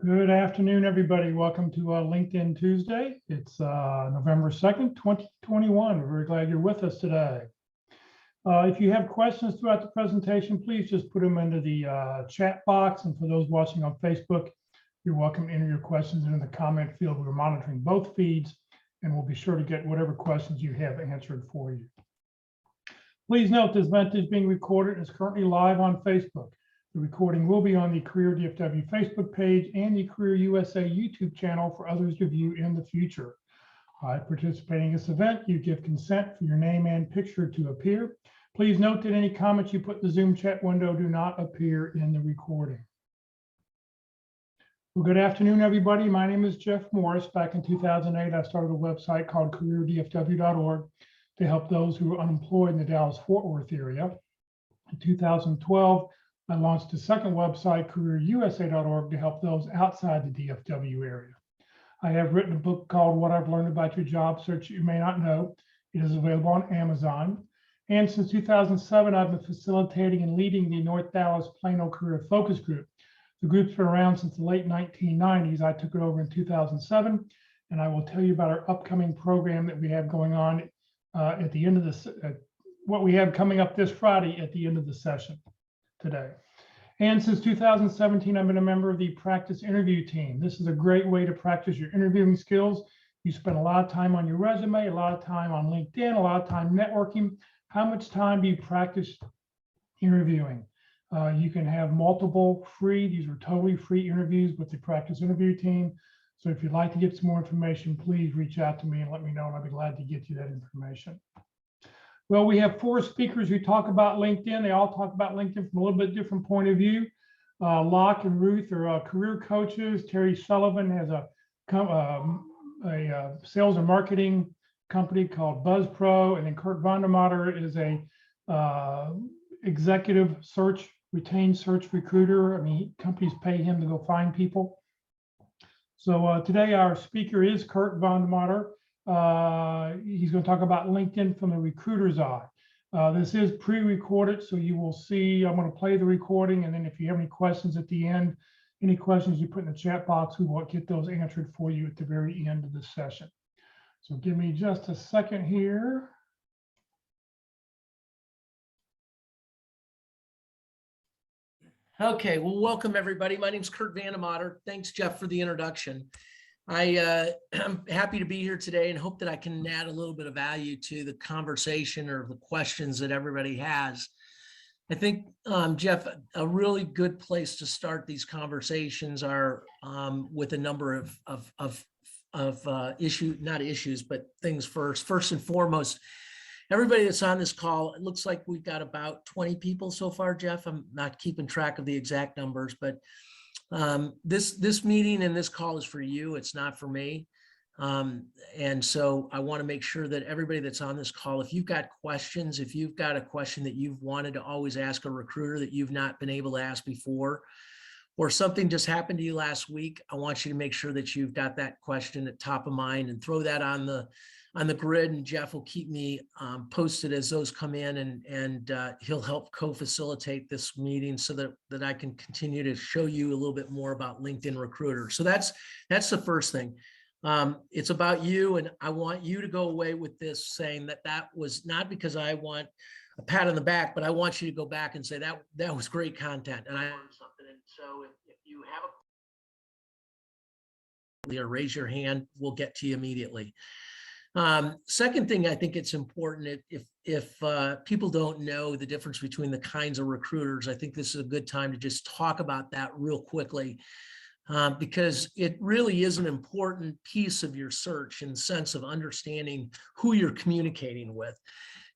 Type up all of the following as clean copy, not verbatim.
Good afternoon, everybody. Welcome to LinkedIn Tuesday. It's November 2nd, 2021. We're very glad you're with us today. If you have questions throughout the presentation, please just put them into the chat box. And for those watching on Facebook, you're welcome to enter your questions into the comment field. We're monitoring both feeds, and we'll be sure to get whatever questions you have answered for you. Please note this event is being recorded and is currently live on Facebook. The recording will be on the Career DFW Facebook page and the Career USA YouTube channel for others to view in the future. By participating in this event, you give consent for your name and picture to appear. Please note that any comments you put in the Zoom chat window do not appear in the recording. Well, good afternoon, everybody. My name is Jeff Morris. Back in 2008, I started a website called careerdfw.org to help those who are unemployed in the Dallas-Fort Worth area. In 2012, I launched a second website, careerusa.org, to help those outside the DFW area. I have written a book called What I've Learned About Your Job Search You May Not Know. It is available on Amazon. And since 2007, I've been facilitating and leading the North Dallas Plano Career Focus Group. The group's been around since the late 1990s. I took it over in 2007, and I will tell you about our upcoming program that we have going on at the end of this, what we have coming up this Friday at the end of the session today. And since 2017, I've been a member of the practice interview team. This is a great way to practice your interviewing skills. You spend a lot of time on your resume, a lot of time on LinkedIn, a lot of time networking. How much time do you practice interviewing? You can have multiple free, these are totally free interviews with the practice interview team. So if you'd like to get some more information, please reach out to me and let me know, and I'll be glad to get you that information. Well, we have four speakers who talk about LinkedIn. They all talk about LinkedIn from a little bit different point of view. Locke and Ruth are career coaches. Terry Sullivan has a sales and marketing company called BuzzPro. And then Kurt VandeMotter is a executive search, retained search recruiter. I mean, companies pay him to go find people. So today our speaker is Kurt VandeMotter. He's going to talk about LinkedIn from the recruiter's eye. This is pre-recorded, so you will see, I'm going to play the recording, and then if you have any questions at the end, any questions you put in the chat box, we will get those answered for you at the very end of the session. So give me just a second here. Okay, well, welcome everybody. My name is Kurt VandeMotter. Thanks, Jeff, for the introduction. I'm happy to be here today and hope that I can add a little bit of value to the conversation or the questions that everybody has. I think, Jeff, a really good place to start these conversations are with a number of issues, but things first. First and foremost, everybody that's on this call, it looks like we've got about 20 people so far, Jeff. I'm not keeping track of the exact numbers, but this meeting and this call is for you. It's not for me. And so I want to make sure that everybody that's on this call, if you've got questions, if you've got a question that you've wanted to always ask a recruiter that you've not been able to ask before, or something just happened to you last week, I want you to make sure that you've got that question at top of mind and throw that on the grid, and Jeff will keep me posted as those come in, and he'll help co-facilitate this meeting so that I can continue to show you a little bit more about LinkedIn Recruiter. So that's the first thing. It's about you, and I want you to go away with this saying that was not because I want a pat on the back, but I want you to go back and say that was great content and I learned something. And so if you have a raise your hand, we'll get to you immediately. Second thing, I think it's important if people don't know the difference between the kinds of recruiters, I think this is a good time to just talk about that real quickly, because it really is an important piece of your search in the sense of understanding who you're communicating with.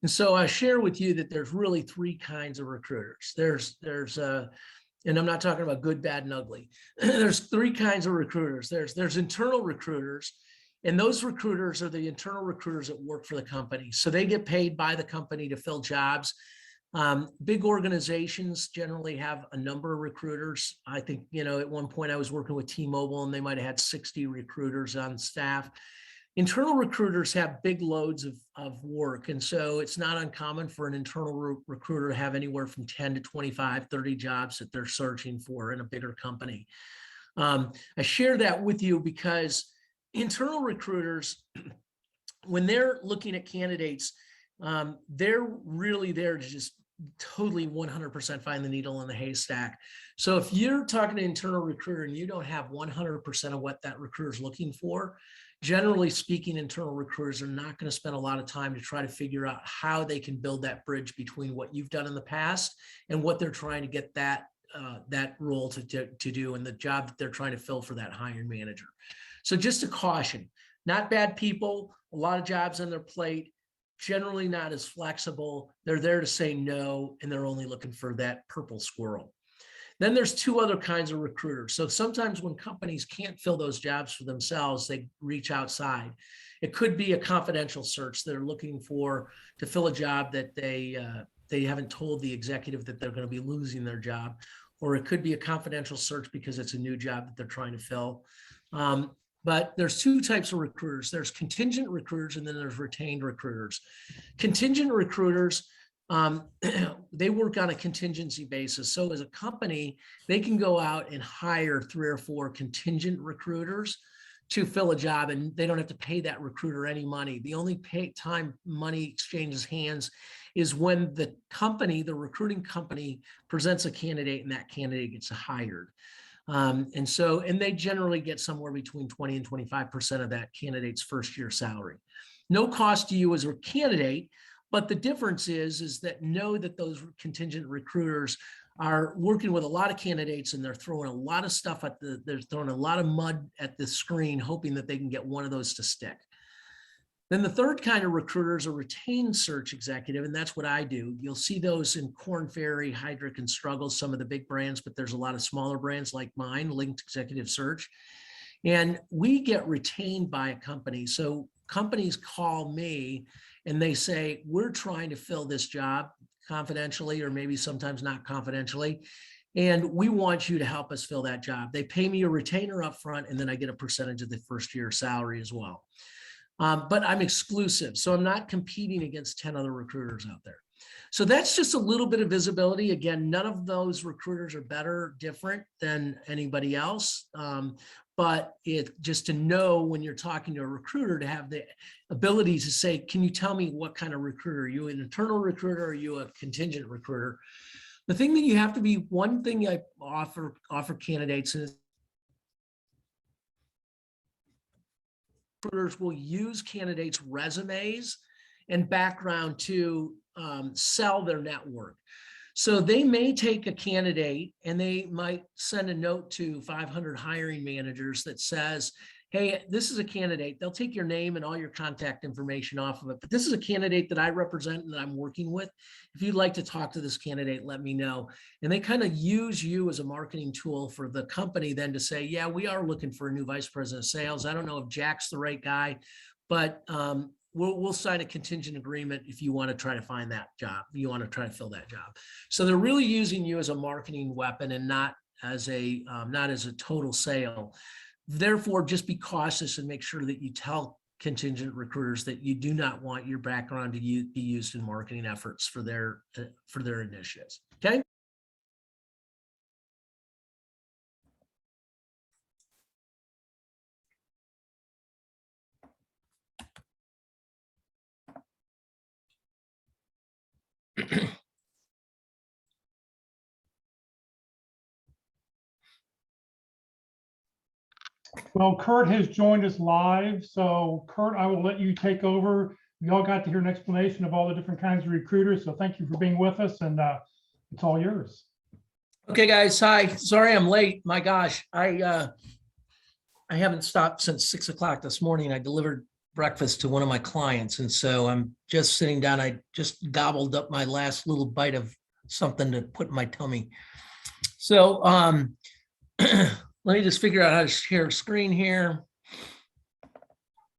And so I share with you that there's really three kinds of recruiters. And I'm not talking about good, bad, and ugly. There's three kinds of recruiters. There's internal recruiters. And those recruiters are the internal recruiters that work for the company. So they get paid by the company to fill jobs. Big organizations generally have a number of recruiters. I think, at one point I was working with T-Mobile and they might've had 60 recruiters on staff. Internal recruiters have big loads of work. And so it's not uncommon for an internal recruiter to have anywhere from 10 to 25, 30 jobs that they're searching for in a bigger company. I share that with you because internal recruiters, when they're looking at candidates, they're really there to just totally 100% find the needle in the haystack. So if you're talking to an internal recruiter and you don't have 100% of what that recruiter is looking for, generally speaking, internal recruiters are not going to spend a lot of time to try to figure out how they can build that bridge between what you've done in the past and what they're trying to get that role to do and the job that they're trying to fill for that hiring manager. So just a caution, not bad people, a lot of jobs on their plate, generally not as flexible. They're there to say no, and they're only looking for that purple squirrel. Then there's two other kinds of recruiters. So sometimes when companies can't fill those jobs for themselves, they reach outside. It could be a confidential search. They're looking for to fill a job that they haven't told the executive that they're going to be losing their job, or it could be a confidential search because it's a new job that they're trying to fill. But there's two types of recruiters. There's contingent recruiters and then there's retained recruiters. Contingent recruiters, they work on a contingency basis. So as a company, they can go out and hire 3 or 4 contingent recruiters to fill a job, and they don't have to pay that recruiter any money. The only time money exchanges hands is when the company, the recruiting company, presents a candidate and that candidate gets hired. And they generally get somewhere between 20 and 25% of that candidate's first year salary. No cost to you as a candidate, but the difference is that know that those contingent recruiters are working with a lot of candidates and they're throwing a lot of stuff they're throwing a lot of mud at the screen, hoping that they can get one of those to stick. Then the third kind of recruiter is a retained search executive, and that's what I do. You'll see those in Korn Ferry, Heidrick, and Struggles, some of the big brands, but there's a lot of smaller brands like mine, Linked Executive Search. And we get retained by a company. So companies call me and they say, we're trying to fill this job confidentially, or maybe sometimes not confidentially, and we want you to help us fill that job. They pay me a retainer up front, and then I get a percentage of the first year salary as well. But I'm exclusive, so I'm not competing against 10 other recruiters out there. So that's just a little bit of visibility. Again, none of those recruiters are better, different than anybody else. But just to know when you're talking to a recruiter, to have the ability to say, can you tell me what kind of recruiter? Are you an internal recruiter or are you a contingent recruiter? The thing that you have to be, one thing I offer candidates is recruiters will use candidates' resumes and background to sell their network. So they may take a candidate and they might send a note to 500 hiring managers that says, hey, this is a candidate. They'll take your name and all your contact information off of it, but this is a candidate that I represent and that I'm working with. If you'd like to talk to this candidate, let me know. And they kind of use you as a marketing tool for the company then to say, yeah, we are looking for a new vice president of sales. I don't know if Jack's the right guy, but we'll sign a contingent agreement if you want to try to find that job. You want to try to fill that job. So they're really using you as a marketing weapon and not as a total sale. Therefore, just be cautious and make sure that you tell contingent recruiters that you do not want your background to be used in marketing efforts for their initiatives. Okay. Well, Kurt has joined us live. So Kurt, I will let you take over. We all got to hear an explanation of all the different kinds of recruiters. So thank you for being with us, and it's all yours. Okay, guys. Hi. Sorry I'm late. My gosh, I haven't stopped since 6 o'clock this morning. I delivered breakfast to one of my clients, and so I'm just sitting down. I just gobbled up my last little bite of something to put in my tummy. So let me just figure out how to share a screen here.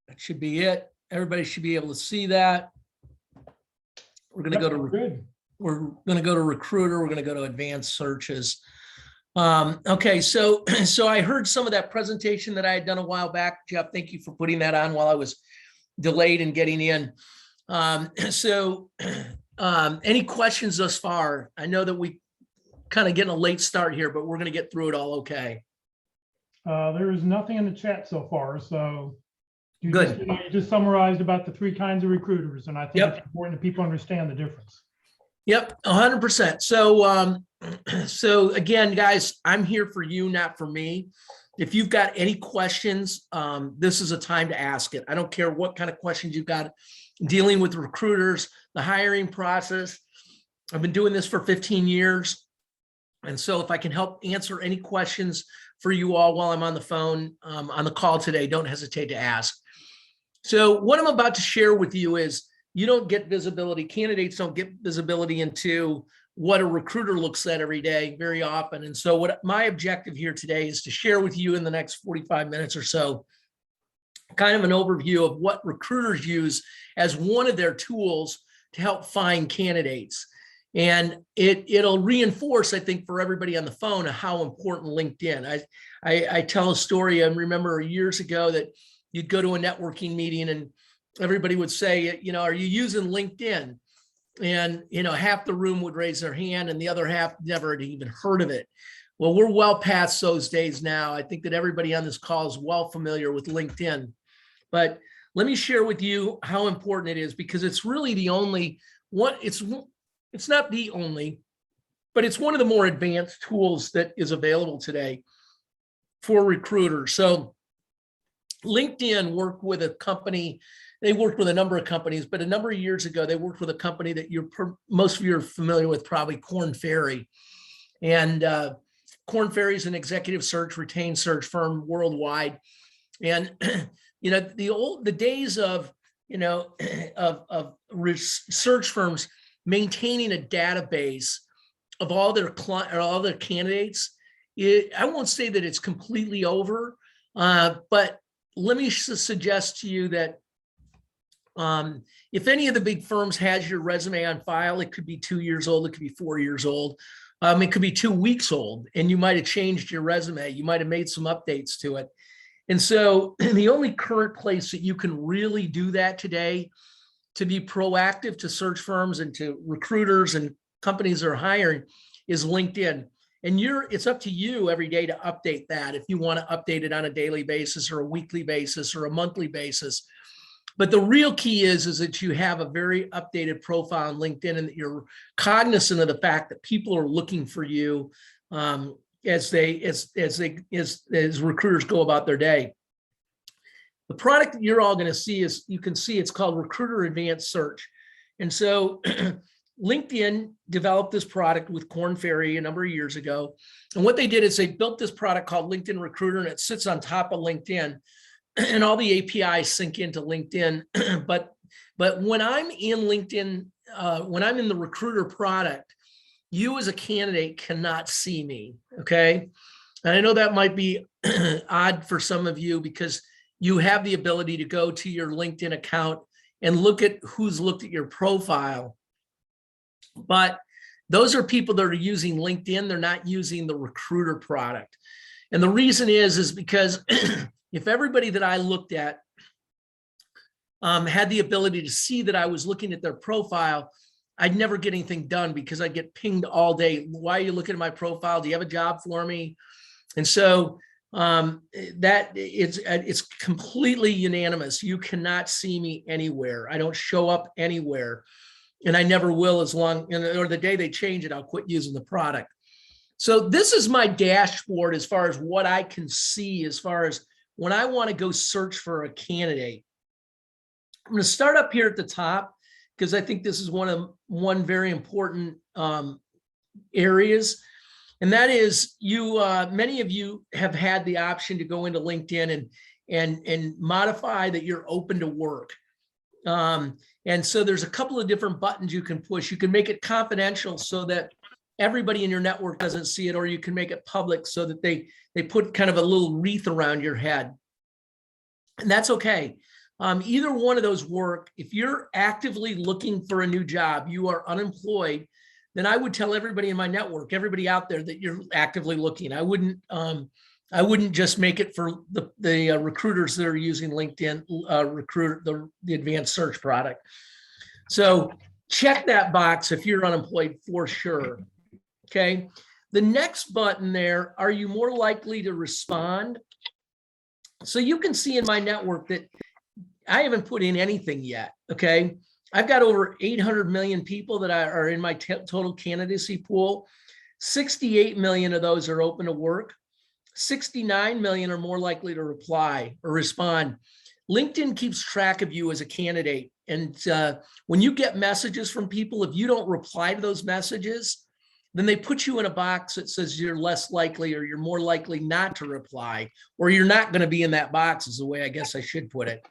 That should be it. Everybody should be able to see that. We're going to go to recruiter. We're going to go to advanced searches. Okay, so I heard some of that presentation that I had done a while back. Jeff, thank you for putting that on while I was delayed in getting in. Any questions thus far? I know that we kind of getting a late start here, but we're going to get through it all okay. There is nothing in the chat so far, so Good. you just summarized about the 3 kinds of recruiters, and I think Yep. it's important that people understand the difference. Yep, 100%. So, so again, guys, I'm here for you, not for me. If you've got any questions, this is a time to ask it. I don't care what kind of questions you've got dealing with recruiters, the hiring process. I've been doing this for 15 years. And so if I can help answer any questions for you all while I'm on the phone, on the call today, don't hesitate to ask. So what I'm about to share with you is you don't get visibility. Candidates don't get visibility into what a recruiter looks at every day very often. And so what my objective here today is to share with you in the next 45 minutes or so, kind of an overview of what recruiters use as one of their tools to help find candidates. And it'll reinforce, I think, for everybody on the phone, how important LinkedIn. I tell a story. I remember years ago that you'd go to a networking meeting and everybody would say, you know, are you using LinkedIn? And, you know, half the room would raise their hand and the other half never had even heard of it. Well, we're well past those days now. I think that everybody on this call is well familiar with LinkedIn. But let me share with you how important it is, because it's really the only one. It's not the only, but it's one of the more advanced tools that is available today for recruiters. So LinkedIn worked with a company. They worked with a number of companies, but a number of years ago, they worked with a company that most of you are familiar with, probably Korn Ferry. And Korn Ferry is an executive search, retained search firm worldwide. And you know, the days of, you know, of search firms maintaining a database of all their clients or all their candidates, I won't say that it's completely over, but let me suggest to you that if any of the big firms has your resume on file, it could be 2 years old, it could be 4 years old, it could be 2 weeks old, and you might have changed your resume, you might have made some updates to it. And so the only current place that you can really do that today to be proactive to search firms and to recruiters and companies that are hiring is LinkedIn. And it's up to you every day to update that, if you want to update it on a daily basis or a weekly basis or a monthly basis. But the real key is that you have a very updated profile on LinkedIn and that you're cognizant of the fact that people are looking for you as recruiters go about their day. The product that you're all going to see is, you can see it's called Recruiter Advanced Search. And so LinkedIn developed this product with Korn Ferry a number of years ago. And what they did is they built this product called LinkedIn Recruiter, and it sits on top of LinkedIn. And all the APIs sync into LinkedIn. but when I'm in LinkedIn, when I'm in the recruiter product, you as a candidate cannot see me, okay? And I know that might be odd for some of you, because you have the ability to go to your LinkedIn account and look at who's looked at your profile. But those are people that are using LinkedIn, they're not using the recruiter product. And the reason is because if everybody that I looked at had the ability to see that I was looking at their profile, I'd never get anything done, because I get pinged all day. Why are you looking at my profile? Do you have a job for me? And so that it's completely unanimous. You cannot see me anywhere. I don't show up anywhere, and I never will, as long, or the day they change it, I'll quit using the product. So this is my dashboard as far as what I can see, as far as when I want to go search for a candidate. I'm going to start up here at the top, because I think this is one very important areas. And that is, many of you have had the option to go into LinkedIn and modify that you're open to work. And so there's a couple of different buttons you can push. You can make it confidential so that everybody in your network doesn't see it, or you can make it public so that they put kind of a little wreath around your head. And that's okay. Either one of those work. If you're actively looking for a new job, you are unemployed, then I would tell everybody in my network, everybody out there, that you're actively looking. I wouldn't just make it for the recruiters that are using LinkedIn the advanced search product. So check that box if you're unemployed, for sure. Okay. The next button there, are you more likely to respond? So you can see in my network that I haven't put in anything yet. Okay. I've got over 800 million people that are in my total candidacy pool. 68 million of those are open to work. 69 million are more likely to reply or respond. LinkedIn keeps track of you as a candidate. And when you get messages from people, if you don't reply to those messages, then they put you in a box that says you're less likely or you're more likely not to reply, or you're not going to be in that box is the way I guess I should put it.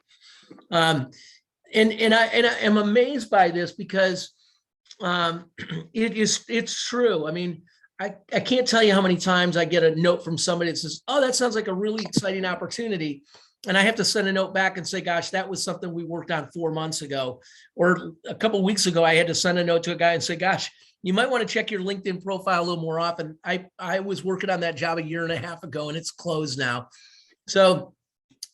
And I am amazed by this because it's true. I mean, I can't tell you how many times I get a note from somebody that says, oh, that sounds like a really exciting opportunity. And I have to send a note back and say, gosh, that was something we worked on 4 months ago. Or a couple of weeks ago, I had to send a note to a guy and say, gosh, you might want to check your LinkedIn profile a little more often. I was working on that job 1.5 years ago and it's closed now. So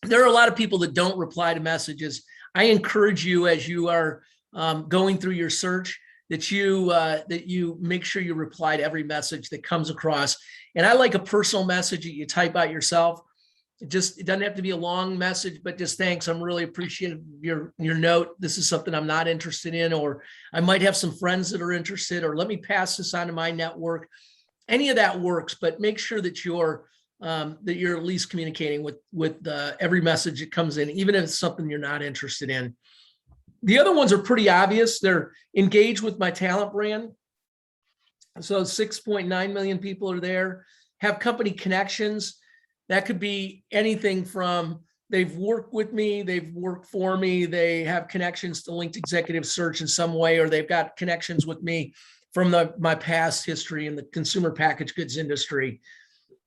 there are a lot of people that don't reply to messages. I encourage you, as you are going through your search, that you make sure you reply to every message that comes across. And I like a personal message that you type out yourself. It doesn't have to be a long message, but just thanks. I'm really appreciative of your note. This is something I'm not interested in, or I might have some friends that are interested, or let me pass this on to my network. Any of that works, but make sure that you're at least communicating with every message that comes in, even if it's something you're not interested in. The other ones are pretty obvious. They're engaged with my talent brand. So 6.9 million people are there, have company connections. That could be anything from they've worked with me, they've worked for me, they have connections to Linked Executive Search in some way, or they've got connections with me from my past history in the consumer packaged goods industry.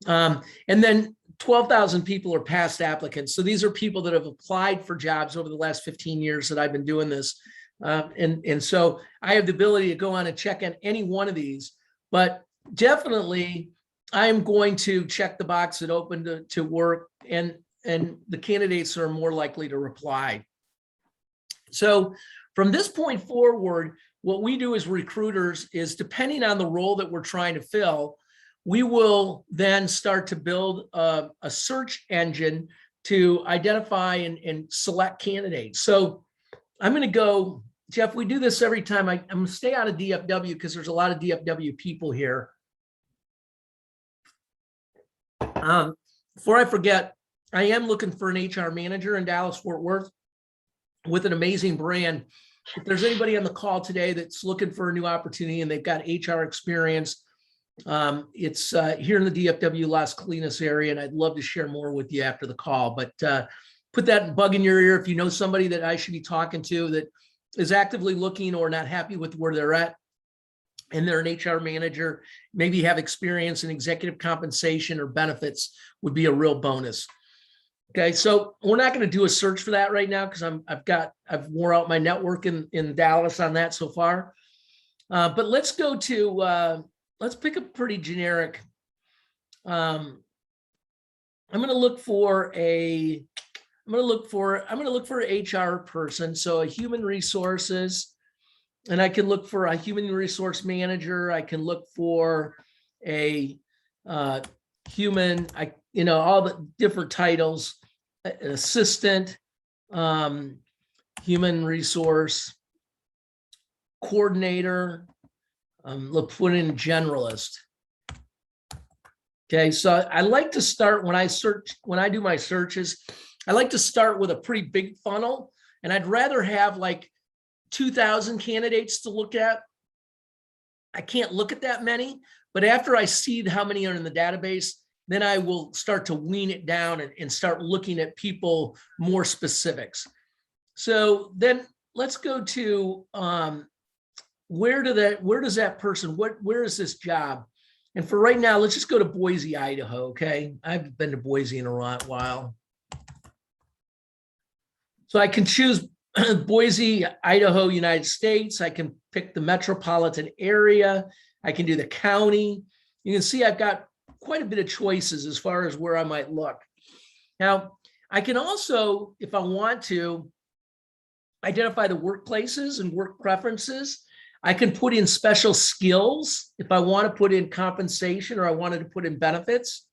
And then 12,000 people are past applicants. So these are people that have applied for jobs over the last 15 years that I've been doing this. And so I have the ability to go on and check in any one of these, but definitely I'm going to check the box that open to work, and the candidates are more likely to reply. So from this point forward, what we do as recruiters is, depending on the role that we're trying to fill, we will then start to build a search engine to identify and select candidates. So I'm going to go, Jeff, we do this every time. I'm going to stay out of DFW because there's a lot of DFW people here. Before I forget, I am looking for an HR manager in Dallas-Fort Worth with an amazing brand. If there's anybody on the call today that's looking for a new opportunity and they've got HR experience, it's here in the DFW Las Colinas area, and I'd love to share more with you after the call. But put that bug in your ear if you know somebody that I should be talking to that is actively looking or not happy with where they're at, and they're an HR manager, maybe have experience in executive compensation or benefits, would be a real bonus. Okay, so we're not going to do a search for that right now because I've wore out my network in Dallas on that so far. But let's go to let's pick a pretty generic. I'm going to look for an HR person, so a human resources. And I can look for a human resource manager. I can look for a human, all the different titles, assistant, human resource coordinator. Let's put in generalist. Okay, so I like to start when I do my searches, I like to start with a pretty big funnel, and I'd rather have like 2,000 candidates to look at. I can't look at that many, but after I see how many are in the database, then I will start to wean it down and start looking at people more specifics. So then let's go to where is this job? And for right now, let's just go to Boise, Idaho. Okay, I've been to Boise in a while. So I can choose Boise, Idaho, United States. I can pick the metropolitan area. I can do the county. You can see I've got quite a bit of choices as far as where I might look. Now, I can also, if I want to, identify the workplaces and work preferences. I can put in special skills if I want to put in compensation or I wanted to put in benefits.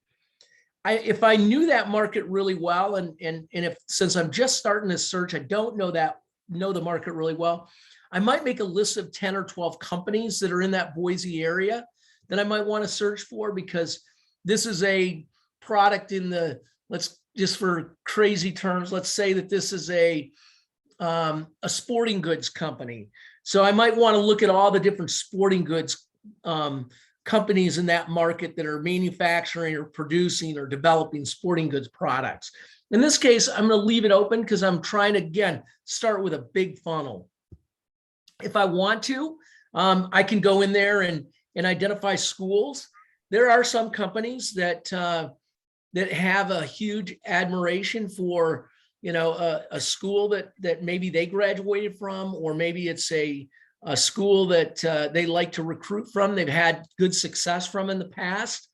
if I knew that market really well, and if, since I'm just starting this search, I don't know the market really well, I might make a list of 10 or 12 companies that are in that Boise area that I might want to search for, because this is a product in the, let's just, for crazy terms, let's say that this is a sporting goods company. So I might want to look at all the different sporting goods companies in that market that are manufacturing or producing or developing sporting goods products. In this case, I'm going to leave it open because I'm trying to, again, start with a big funnel. If I want to, I can go in there and identify schools. There are some companies that have a huge admiration for, you know, a school that maybe they graduated from, or maybe it's a school that they like to recruit from. They've had good success from in the past.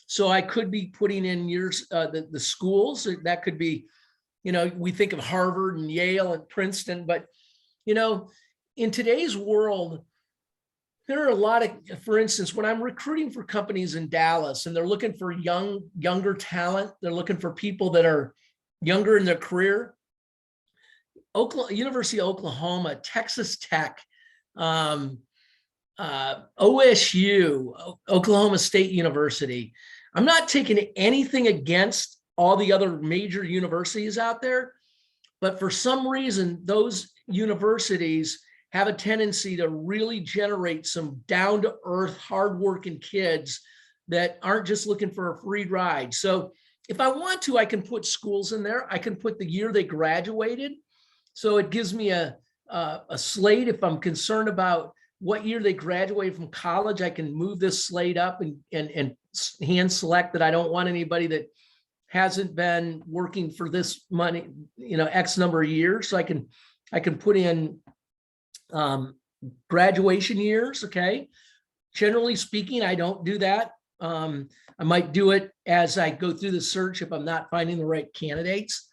So I could be putting in years, the schools. That could be, you know, we think of Harvard and Yale and Princeton, but, you know, in today's world, there are a lot of, for instance, when I'm recruiting for companies in Dallas and they're looking for younger talent, they're looking for people that are younger in their career. University of Oklahoma, Texas Tech, OSU, Oklahoma State University. I'm not taking anything against all the other major universities out there, but for some reason, those universities have a tendency to really generate some down-to-earth, hardworking kids that aren't just looking for a free ride. So if I want to, I can put schools in there. I can put the year they graduated. So it gives me a slate. If I'm concerned about what year they graduated from college, I can move this slate up and hand select that I don't want anybody that hasn't been working for this money, you know, X number of years. So I can put in graduation years. Okay. Generally speaking, I don't do that. I might do it as I go through the search if I'm not finding the right candidates.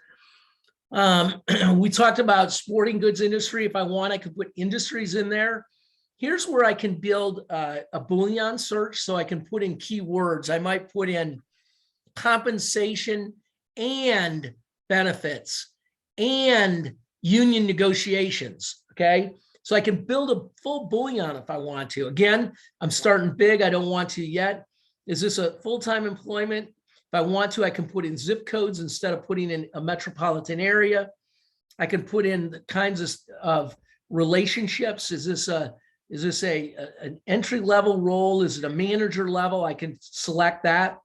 We talked about sporting goods industry. If I want, I could put industries in there. Here's where I can build a Boolean search. So I can put in keywords. I might put in compensation and benefits and union negotiations. Okay. So I can build a full Boolean if I want to. Again, I'm starting big. I don't want to yet. Is this a full-time employment? If I want to, I can put in zip codes instead of putting in a metropolitan area. I can put in the kinds of relationships. Is this an entry-level role? Is it a manager level? I can select that.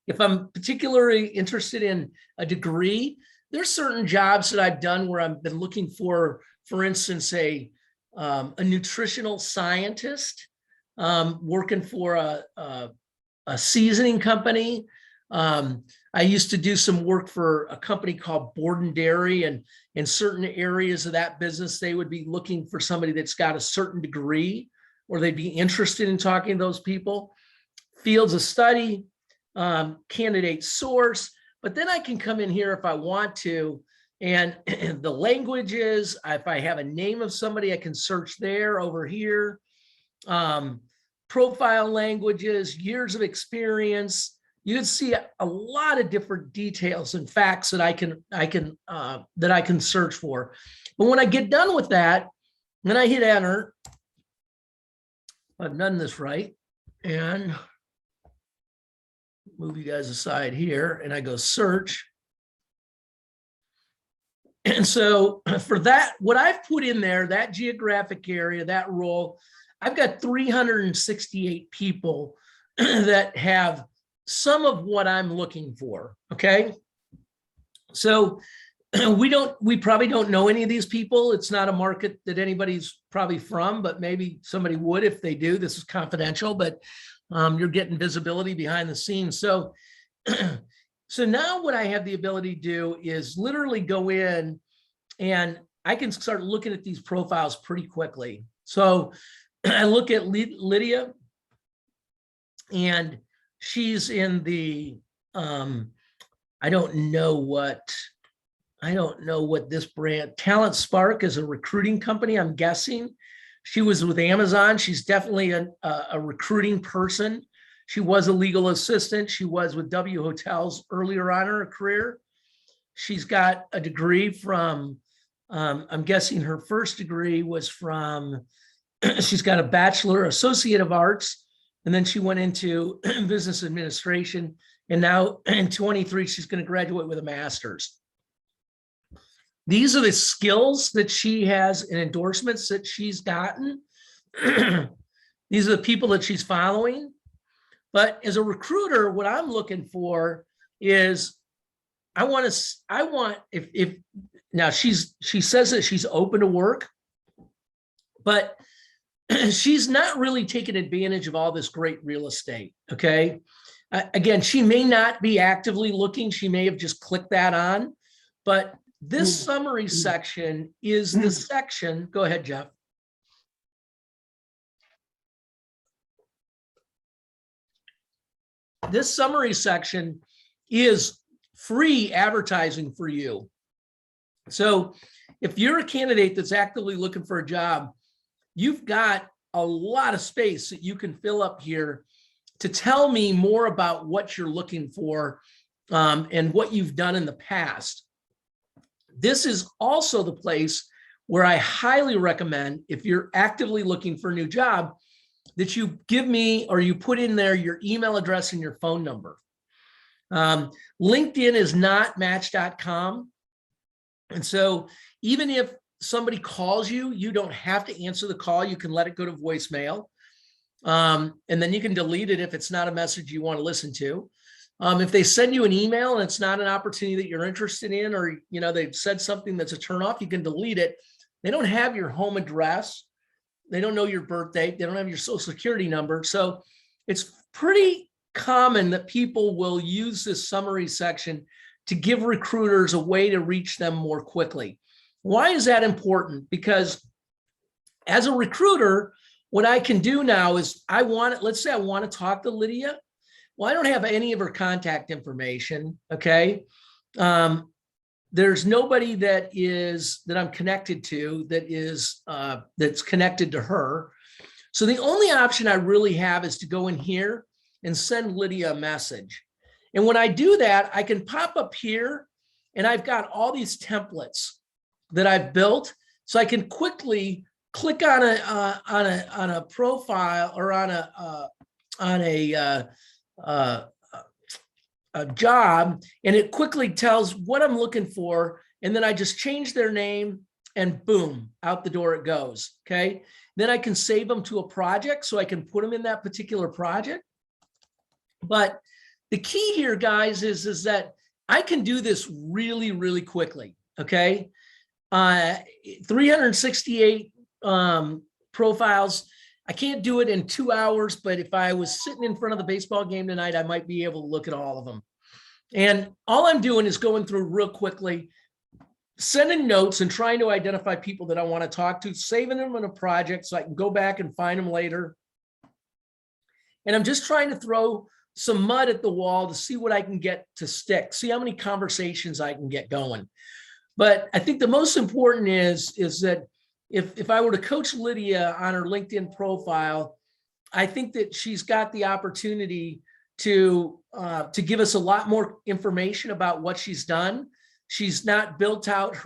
If I'm particularly interested in a degree, there's certain jobs that I've done where I've been looking for instance, a nutritional scientist working for a seasoning company. I used to do some work for a company called Borden Dairy, and in certain areas of that business, they would be looking for somebody that's got a certain degree, or they'd be interested in talking to those people. Fields of study, candidate source, but then I can come in here if I want to, and the languages, if I have a name of somebody, I can search there over here. Profile languages, years of experience. You can see a lot of different details and facts that I can search for. But when I get done with that, then I hit enter. I've done this right, and move you guys aside here, and I go search. And so for that, what I've put in there, that geographic area, that role, I've got 368 people that have some of what I'm looking for. Okay. So we probably don't know any of these people. It's not a market that anybody's probably from, but maybe somebody would if they do. This is confidential, but you're getting visibility behind the scenes. So so now what I have the ability to do is literally go in and I can start looking at these profiles pretty quickly. So I look at Lydia, and she's in the, I don't know what this brand, Talent Spark is a recruiting company, I'm guessing. She was with Amazon. She's definitely a recruiting person. She was a legal assistant. She was with W Hotels earlier on in her career. She's got a degree from, I'm guessing her first degree was from, she's got a Bachelor Associate of Arts, and then she went into business administration. And now in 23, she's going to graduate with a master's. These are the skills that she has and endorsements that she's gotten. These are the people that she's following. But as a recruiter, what I'm looking for is if now she says that she's open to work, but she's not really taking advantage of all this great real estate. Okay. Again, she may not be actively looking. She may have just clicked that on, but this summary section is the section. Go ahead, Jeff. This summary section is free advertising for you. So if you're a candidate that's actively looking for a job, you've got a lot of space that you can fill up here to tell me more about what you're looking for and what you've done in the past. This is also the place where I highly recommend, if you're actively looking for a new job, that you give me or you put in there your email address and your phone number. LinkedIn is not Match.com. And so even if somebody calls you, you don't have to answer the call. You can let it go to voicemail. And then you can delete it if it's not a message you want to listen to. If they send you an email and it's not an opportunity that you're interested in, or they've said something that's a turnoff, you can delete it. They don't have your home address. They don't know your birth date. They don't have your social security number. So it's pretty common that people will use this summary section to give recruiters a way to reach them more quickly. Why is that important? Because as a recruiter, what I can do now is let's say I want to talk to Lydia. Well, I don't have any of her contact information. Okay. There's nobody that I'm connected to that's connected to her. So the only option I really have is to go in here and send Lydia a message. And when I do that, I can pop up here and I've got all these templates that I've built. So I can quickly click on a profile or on a job, and it quickly tells what I'm looking for. And then I just change their name and boom, out the door it goes. Okay. Then I can save them to a project so I can put them in that particular project. But the key here, guys, is that I can do this really, really quickly. Okay. 368 profiles. I can't do it in 2 hours, but if I was sitting in front of the baseball game tonight, I might be able to look at all of them. And all I'm doing is going through real quickly, sending notes and trying to identify people that I want to talk to, saving them in a project so I can go back and find them later. And I'm just trying to throw some mud at the wall to see what I can get to stick, see how many conversations I can get going. But I think the most important is that if I were to coach Lydia on her LinkedIn profile, I think that she's got the opportunity to give us a lot more information about what she's done. She's not built out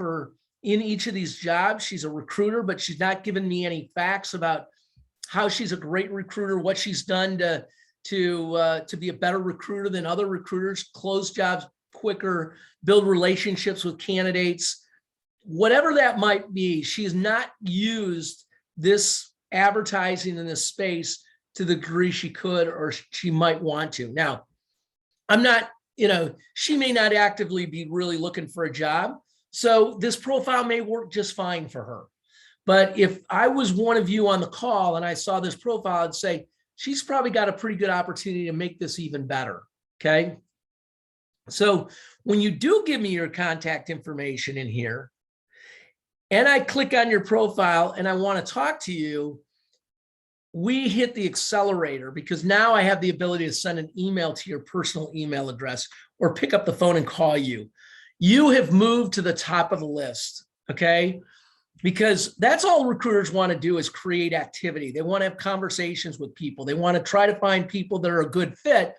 in each of these jobs. She's a recruiter, but she's not given me any facts about how she's a great recruiter, what she's done to be a better recruiter than other recruiters, close jobs quicker, build relationships with candidates. Whatever that might be, she's not used this advertising in this space to the degree she could or she might want to. Now, I'm not, she may not actively be really looking for a job. So this profile may work just fine for her. But if I was one of you on the call and I saw this profile, I'd say, she's probably got a pretty good opportunity to make this even better. Okay. So when you do give me your contact information in here, and I click on your profile and I want to talk to you, we hit the accelerator because now I have the ability to send an email to your personal email address or pick up the phone and call you. You have moved to the top of the list. Okay. because that's all recruiters want to do is create activity. They want to have conversations with people. They want to try to find people that are a good fit,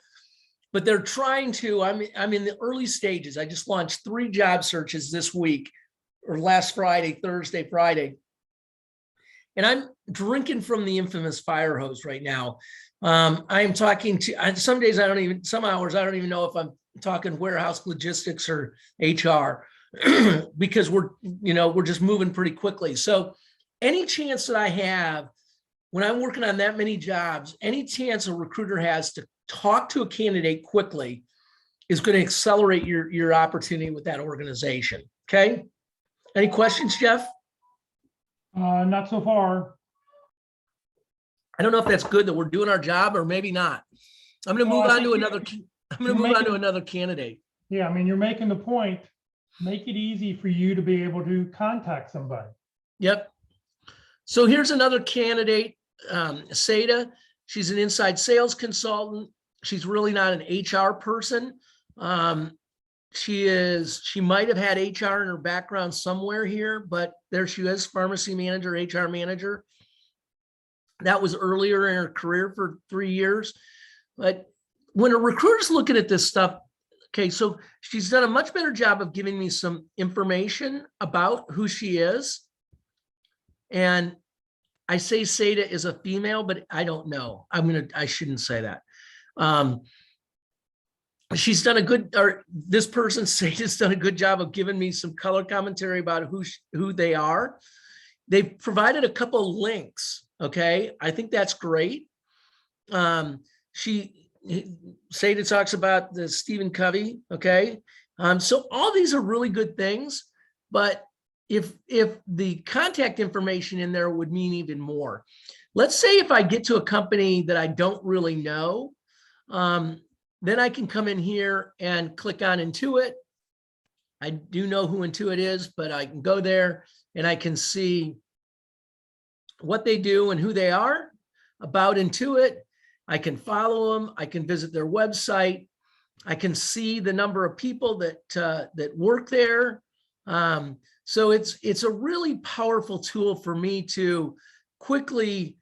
but they're trying to, I'm in the early stages. I just launched 3 job searches this week, or last Friday, Thursday, Friday. And I'm drinking from the infamous fire hose right now. I am talking to, some days I don't even, some hours, I don't even know if I'm talking warehouse logistics or HR because we're just moving pretty quickly. So any chance that I have when I'm working on that many jobs, any chance a recruiter has to talk to a candidate quickly is going to accelerate your opportunity with that organization. Okay. Any questions, Jeff? Not so far. I don't know if that's good that we're doing our job or maybe not. I'm going to move on to another. I'm going to move on to another candidate. Yeah, I mean, you're making the point. Make it easy for you to be able to contact somebody. Yep. So here's another candidate, Seda. She's an inside sales consultant. She's really not an HR person. She might have had HR in her background somewhere here, but there she is, pharmacy manager, HR manager. That was earlier in her career for 3 years. But when a recruiter's looking at this stuff, okay, so she's done a much better job of giving me some information about who she is. And I say Seda is a female, but I don't know. I shouldn't say that. She's done a good, or this person, Seda's done a good job of giving me some color commentary about who they are. They've provided a couple of links. Okay. I think that's great. Seda talks about the Stephen Covey. Okay. So all these are really good things, but if the contact information in there would mean even more. Let's say if I get to a company that I don't really know, then I can come in here and click on Intuit. I do know who Intuit is, but I can go there and I can see what they do and who they are, about Intuit. I can follow them. I can visit their website. I can see the number of people that work there. So it's a really powerful tool for me to quickly,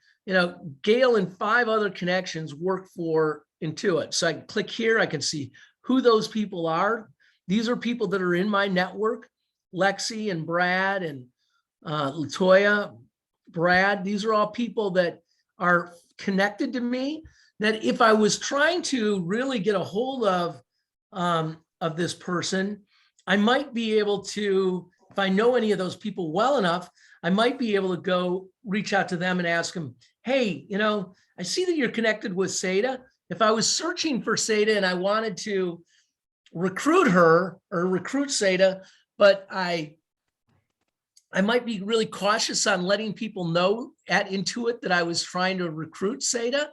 Gail and 5 other connections work for Intuit. So I can click here. I can see who those people are. These are people that are in my network, Lexi and Brad and Latoya, Brad. These are all people that are connected to me, that if I was trying to really get a hold of this person, I might be able to, if I know any of those people well enough, I might be able to go reach out to them and ask them, hey, I see that you're connected with Seda. If I was searching for Seda and I wanted to recruit her or recruit Seda, but I might be really cautious on letting people know at Intuit that I was trying to recruit Seda.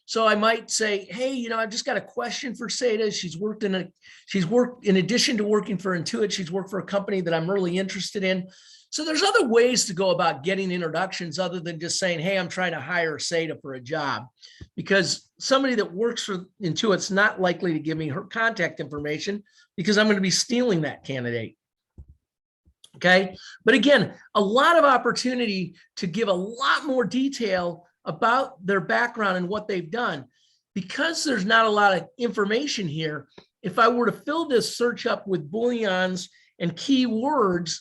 So I might say, hey, I've just got a question for Seda. She's worked in addition to working for Intuit, she's worked for a company that I'm really interested in. So there's other ways to go about getting introductions other than just saying, hey, I'm trying to hire Seda for a job, because somebody that works for Intuit's not likely to give me her contact information because I'm going to be stealing that candidate. Okay. But again, a lot of opportunity to give a lot more detail about their background and what they've done. Because there's not a lot of information here, if I were to fill this search up with booleans and keywords,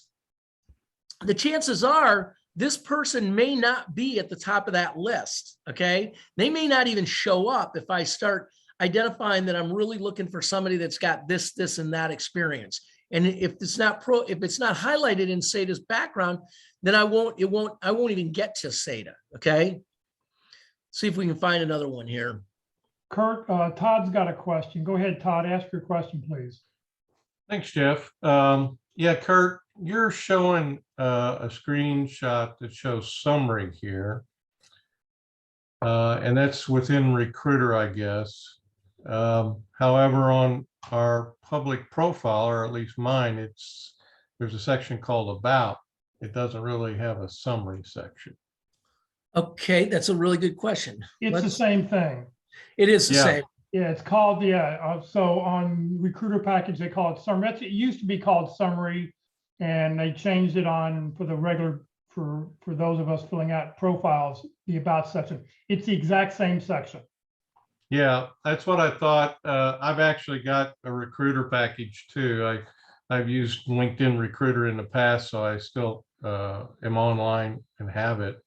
the chances are this person may not be at the top of that list. Okay. They may not even show up if I start identifying that I'm really looking for somebody that's got this, and that experience. And if it's not highlighted in Seda's background, then I won't even get to Seda. Okay. See if we can find another one here. Kurt, Todd's got a question. Go ahead, Todd, ask your question, please. Thanks, Jeff. Yeah, Kurt, you're showing a screenshot that shows summary here. And that's within Recruiter, I guess. However, on our public profile, or at least mine, there's a section called About. It doesn't really have a summary section. Okay, that's a really good question. It's the same thing. It is the same. Yeah, it's called, so on Recruiter package, they call it summary. It used to be called summary, and they changed it for the regular for those of us filling out profiles, the About section. It's the exact same section. Yeah, that's what I thought. I've actually got a recruiter package too. I've used LinkedIn Recruiter in the past, so I still am online and have it.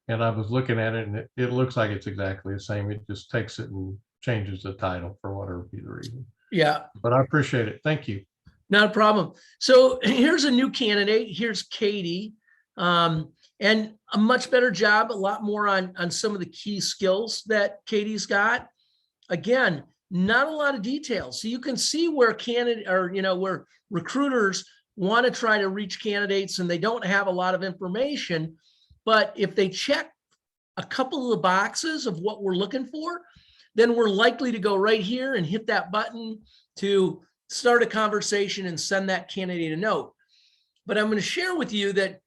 And I was looking at it, and it looks like it's exactly the same. It just takes it and changes the title for whatever be the reason. Yeah, But I appreciate it. Thank you. not a problem. So here's a new candidate. Here's Katie. And a much better job, a lot more on some of the key skills that Katie's got. Again, not a lot of details. So you can see where candidate or, where recruiters want to try to reach candidates and they don't have a lot of information. But if they check a couple of the boxes of what we're looking for, then we're likely to go right here and hit that button to start a conversation and send that candidate a note. But I'm going to share with you that,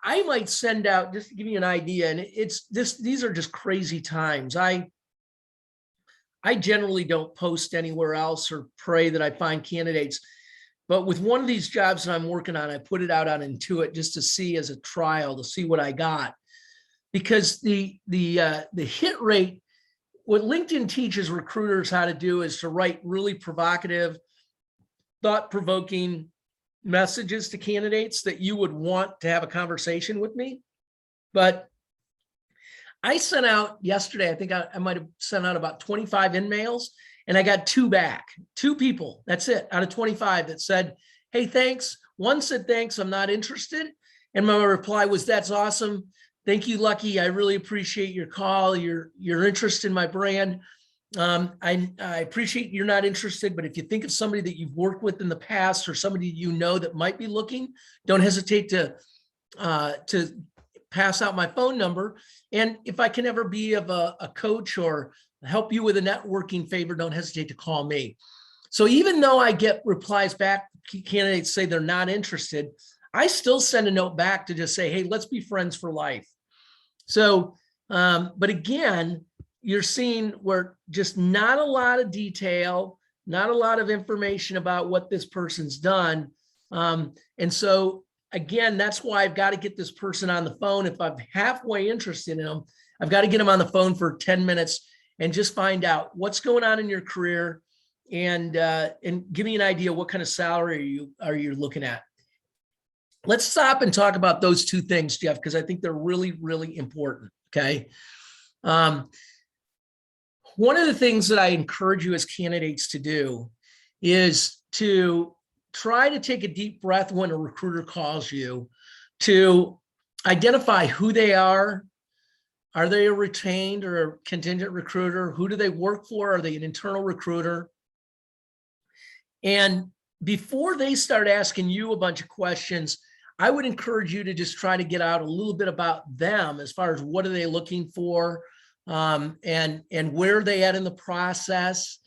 I might send out, just to give you an idea, and these are just crazy times. I generally don't post anywhere else or pray that I find candidates. But with one of these jobs that I'm working on, I put it out on Intuit just to see as a trial, to see what I got. Because the hit rate, what LinkedIn teaches recruiters how to do is to write really provocative, thought-provoking messages to candidates that you would want to have a conversation with me. But I sent out yesterday, I think I might have sent out about 25 in-mails, and I got 2 back, 2 people. That's it, out of 25 that said, hey, thanks. One said, thanks, I'm not interested. And my reply was, that's awesome. Thank you, Lucky. I really appreciate your call, your interest in my brand. I appreciate you're not interested, but if you think of somebody that you've worked with in the past or somebody that might be looking, don't hesitate to pass out my phone number. And if I can ever be of a coach or help you with a networking favor, don't hesitate to call me. So even though I get replies back, candidates say they're not interested, I still send a note back to just say, hey, let's be friends for life. So, but again, you're seeing where just not a lot of detail, not a lot of information about what this person's done. And so again, that's why I've got to get this person on the phone. If I'm halfway interested in them, I've got to get them on the phone for 10 minutes and just find out what's going on in your career and give me an idea what kind of salary are you looking at. Let's stop and talk about those 2 things, Jeff, because I think they're really, really important. Okay. One of the things that I encourage you as candidates to do is to try to take a deep breath when a recruiter calls you, to identify who they are. Are they a retained or a contingent recruiter? Who do they work for? Are they an internal recruiter? And before they start asking you a bunch of questions, I would encourage you to just try to get out a little bit about them as far as what are they looking for, and where are they at in the process.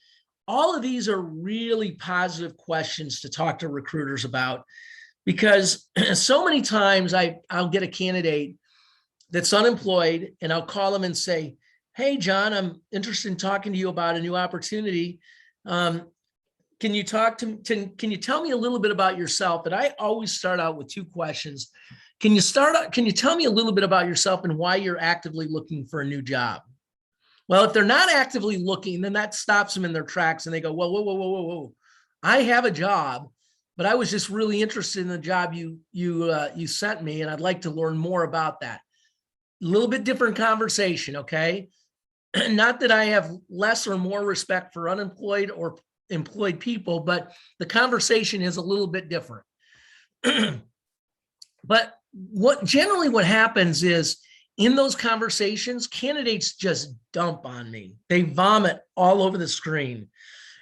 All of these are really positive questions to talk to recruiters about, because so many times I'll get a candidate that's unemployed and I'll call them and say, hey, John, I'm interested in talking to you about a new opportunity. Can you tell me a little bit about yourself? And I always start out with 2 questions. Can you tell me a little bit about yourself and why you're actively looking for a new job? Well, if they're not actively looking, then that stops them in their tracks and they go, whoa. I have a job, but I was just really interested in the job you sent me, and I'd like to learn more about that. A little bit different conversation, okay? Not that I have less or more respect for unemployed or employed people, but the conversation is a little bit different. But what happens is, in those conversations, candidates just dump on me. They vomit all over the screen.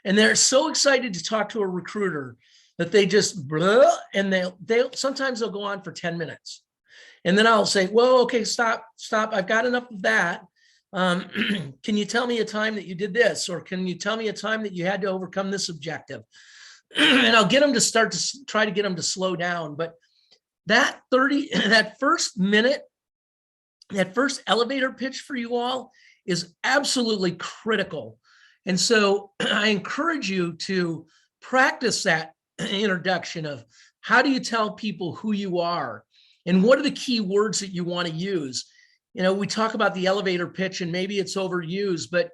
And they're so excited to talk to a recruiter that they just blah, and sometimes they'll go on for 10 minutes. And then I'll say, well, okay, stop. I've got enough of that. Can you tell me a time that you did this? Or can you tell me a time that you had to overcome this objective? And I'll get them to try to get them to slow down. But that first minute, that first elevator pitch for you all is absolutely critical. And so I encourage you to practice that introduction of how do you tell people who you are And what are the key words that you want to use? You know, we talk about the elevator pitch and maybe it's overused, but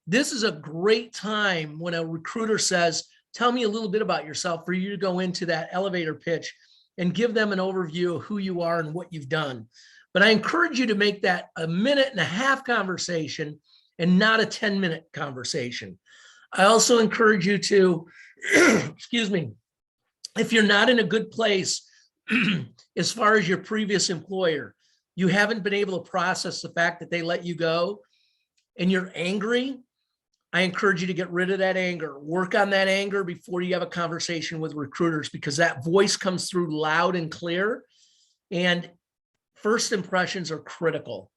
this is a great time when a recruiter says, tell me a little bit about yourself, for you to go into that elevator pitch and give them an overview of who you are and what you've done. But I encourage you to make that a 1.5-minute conversation and not a 10-minute conversation. I also encourage you to, excuse me, if you're not in a good place as far as your previous employer, you haven't been able to process the fact that they let you go and you're angry, I encourage you to get rid of that anger. Work on that anger before you have a conversation with recruiters, because that voice comes through loud and clear, and first impressions are critical.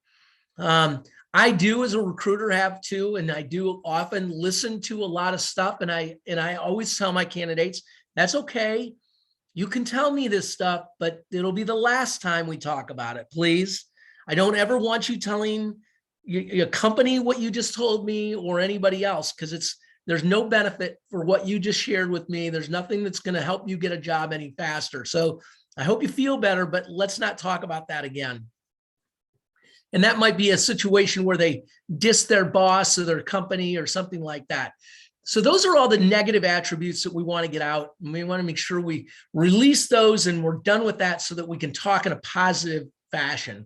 I do, as a recruiter, have to, and I do often listen to a lot of stuff, and I always tell my candidates, that's okay. You can tell me this stuff, but it'll be the last time we talk about it, please. I don't ever want you telling your company what you just told me or anybody else, because there's no benefit for what you just shared with me. There's nothing that's going to help you get a job any faster. So I hope you feel better, but let's not talk about that again. And that might be a situation where they diss their boss or their company or something like that. So those are all the negative attributes that we want to get out. And we want to make sure we release those and we're done with that so that we can talk in a positive fashion.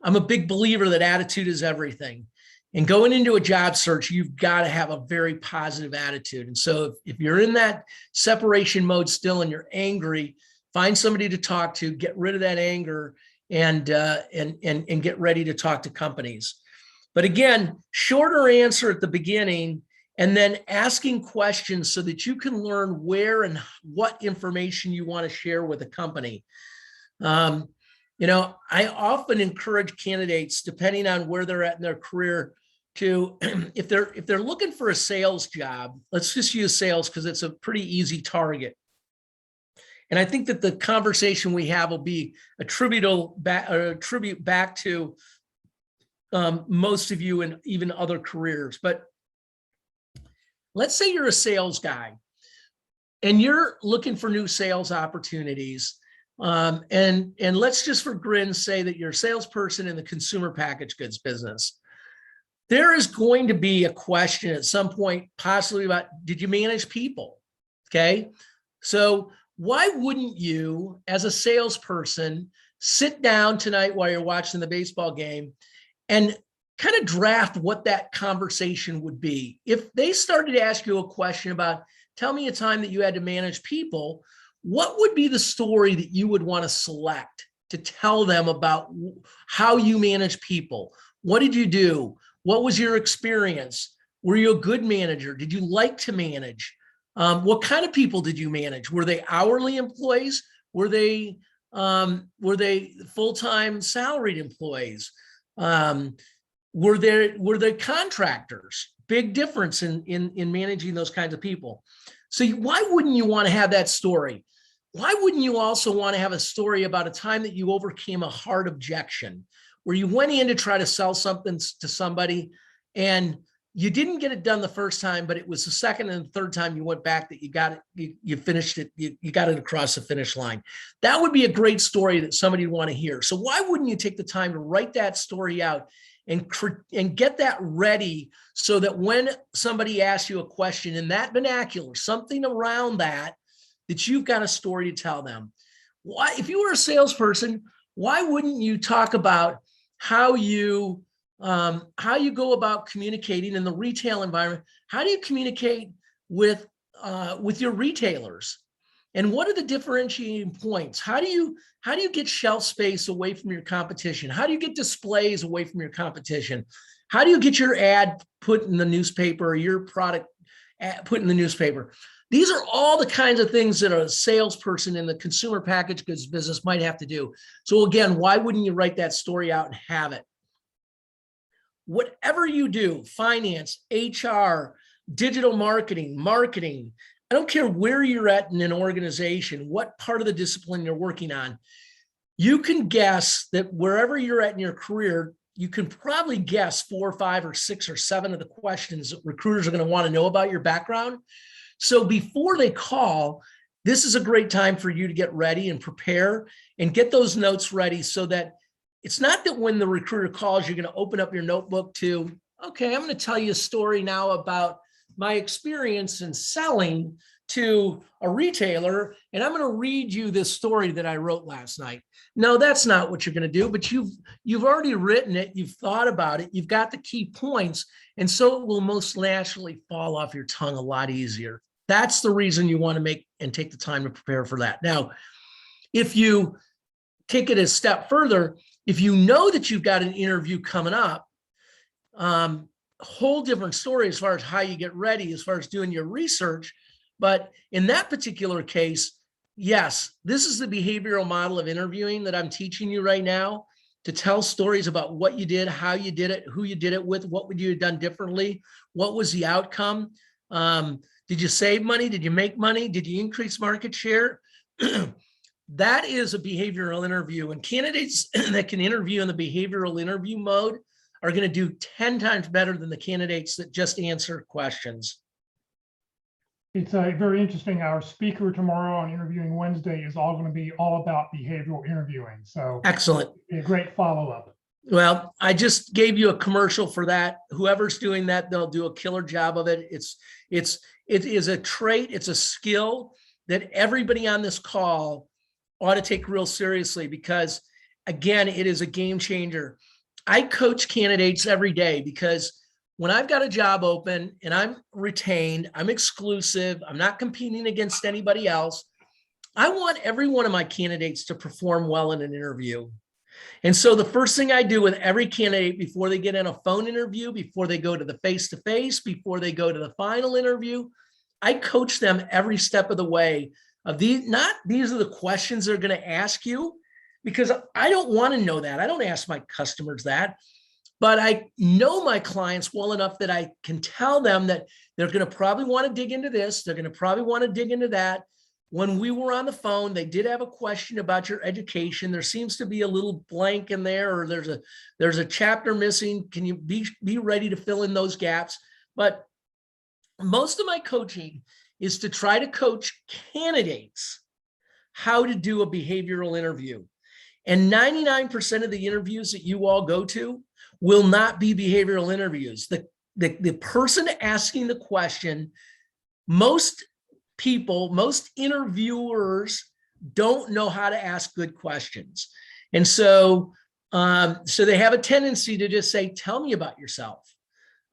I'm a big believer that attitude is everything. And going into a job search, you've got to have a very positive attitude. And so if you're in that separation mode still and you're angry, find somebody to talk to, get rid of that anger, and get ready to talk to companies. But again, shorter answer at the beginning, and then asking questions so that you can learn where and what information you want to share with a company. You know, I often encourage candidates, depending on where they're at in their career, to, if they're looking for a sales job, let's just use sales because it's a pretty easy target. And I think that the conversation we have will be a tribute back to most of you in even other careers. But let's say you're a sales guy and you're looking for new sales opportunities. And let's just for grins say that you're a salesperson in the consumer packaged goods business. There is going to be a question at some point, possibly about, did you manage people? Okay. So why wouldn't you, as a salesperson, sit down tonight while you're watching the baseball game and kind of draft what that conversation would be? If they started to ask you a question about, tell me a time that you had to manage people, what would be the story that you would want to select to tell them about how you manage people? What did you do? What was your experience? Were you a good manager? Did you like to manage? What kind of people did you manage? Were they hourly employees? Were they full-time salaried employees? Were they contractors? Big difference in managing those kinds of people. So why wouldn't you want to have that story? Why wouldn't you also want to have a story about a time that you overcame a hard objection, where you went in to try to sell something to somebody and you didn't get it done the first time, but it was the second and the third time you went back that you got it, you finished it, you got it across the finish line. That would be a great story that somebody would want to hear. So why wouldn't you take the time to write that story out and get that ready so that when somebody asks you a question in that vernacular, something around that you've got a story to tell them? Why, if you were a salesperson, why wouldn't you talk about how you go about communicating in the retail environment? How do you communicate with your retailers? And what are the differentiating points? How do you get shelf space away from your competition? How do you get displays away from your competition? How do you get your ad put in the newspaper or your product put in the newspaper? These are all the kinds of things that a salesperson in the consumer packaged goods business might have to do. So again, why wouldn't you write that story out and have it? Whatever you do, finance, HR, digital marketing, I don't care where you're at in an organization, what part of the discipline you're working on, you can guess that wherever you're at in your career, you can probably guess 4 or 5 or 6 or 7 of the questions that recruiters are going to want to know about your background. So before they call, this is a great time for you to get ready and prepare and get those notes ready so that it's not that when the recruiter calls, you're going to open up your notebook to, okay, I'm going to tell you a story now about my experience in selling to a retailer, and I'm going to read you this story that I wrote last night. No, that's not what you're going to do, but you've already written it, you've thought about it, you've got the key points, and so it will most naturally fall off your tongue a lot easier. That's the reason you want to make and take the time to prepare for that. Now, if you take it a step further, if you know that you've got an interview coming up, whole different story as far as how you get ready, as far as doing your research. But in that particular case, yes, this is the behavioral model of interviewing that I'm teaching you right now, to tell stories about what you did, how you did it, who you did it with, what would you have done differently, what was the outcome. Did you save money? Did you make money? Did you increase market share? That is a behavioral interview, and candidates that can interview in the behavioral interview mode are going to do 10 times better than the candidates that just answer questions. It's very interesting. Our speaker tomorrow on Interviewing Wednesday is all going to be all about behavioral interviewing. So Excellent. a great follow-up. Well, I just gave you a commercial for that. Whoever's doing that, they'll do a killer job of it. It is a trait, it's a skill that everybody on this call ought to take real seriously, because again, it is a game changer. I coach candidates every day because when I've got a job open and I'm retained, I'm exclusive, I'm not competing against anybody else, I want every one of my candidates to perform well in an interview. And so the first thing I do with every candidate before they get in a phone interview, before they go to the face-to-face, before they go to the final interview, I coach them every step of the way of these are the questions they're going to ask you, because I don't want to know that. I don't ask my customers that, but I know my clients well enough that I can tell them that they're going to probably want to dig into this. They're going to probably want to dig into that. When we were on the phone, they did have a question about your education. There seems to be a little blank in there, or there's a chapter missing. Can you be ready to fill in those gaps? But most of my coaching is to try to coach candidates how to do a behavioral interview. And 99% of the interviews that you all go to will not be behavioral interviews. The person asking the question, most interviewers don't know how to ask good questions. And so they have a tendency to just say, tell me about yourself.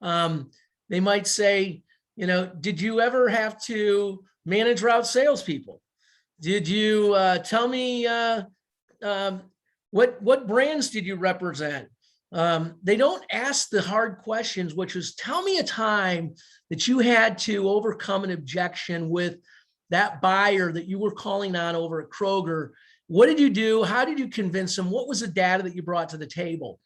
They might say, did you ever have to manage route salespeople? Did you tell me what brands did you represent? They don't ask the hard questions, which is, tell me a time that you had to overcome an objection with that buyer that you were calling on over at Kroger. What did you do? How did you convince them? What was the data that you brought to the table?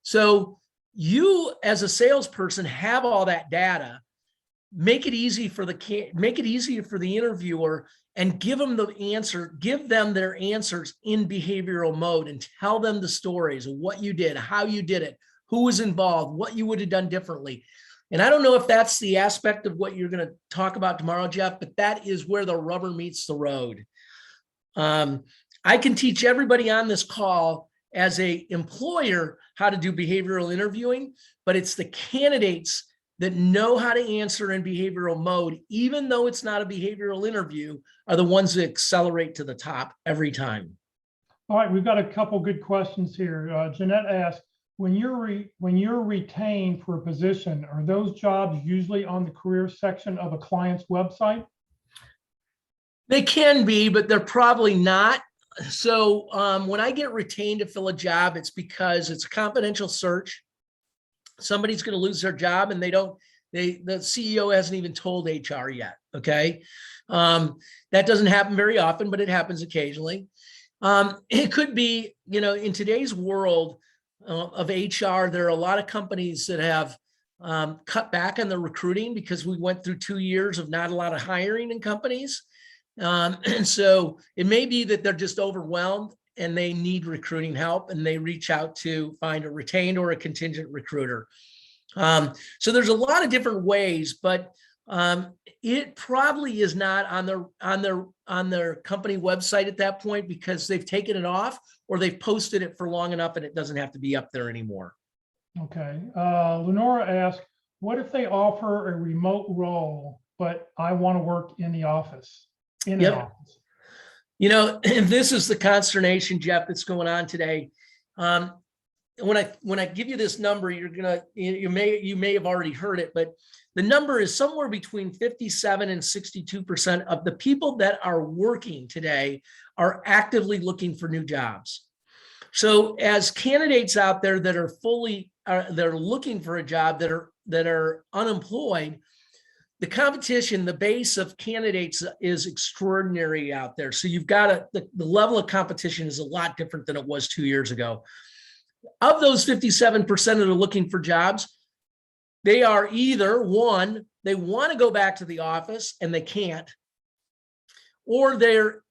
So you, as a salesperson, have all that data. Make it easy for the interviewer, and give them their answers in behavioral mode, and tell them the stories of what you did, how you did it, who was involved, what you would have done differently. And I don't know if that's the aspect of what you're going to talk about tomorrow, Jeff, but that is where the rubber meets the road. I can teach everybody on this call as an employer how to do behavioral interviewing, but it's the candidates that know how to answer in behavioral mode, even though it's not a behavioral interview, are the ones that accelerate to the top every time. All right, we've got a couple good questions here. Jeanette asked, when you're retained for a position, are those jobs usually on the career section of a client's website? They can be, but they're probably not. So when I get retained to fill a job, it's because it's a confidential search. Somebody's going to lose their job, and the CEO hasn't even told HR yet. Okay. That doesn't happen very often, but it happens occasionally. It could be, in today's world of HR, there are a lot of companies that have cut back on the recruiting because we went through 2 years of not a lot of hiring in companies. And so it may be that they're just overwhelmed and they need recruiting help, and they reach out to find a retained or a contingent recruiter. So there's a lot of different ways, but It probably is not on their company website at that point because they've taken it off or they've posted it for long enough and it doesn't have to be up there anymore. Okay. Lenora asked, what if they offer a remote role, but I want to work in the office, in an Yep. office? You know, and this is the consternation, Jeff, that's going on today. When I give you this number, you may have already heard it, but the number is somewhere between 57 and 62% of the people that are working today are actively looking for new jobs. So as candidates out there that are they're looking for a job that are unemployed, the competition, the base of candidates is extraordinary out there. So you've got the level of competition is a lot different than it was 2 years ago. Of those 57% that are looking for jobs, they are either one, they want to go back to the office and they can't, or they're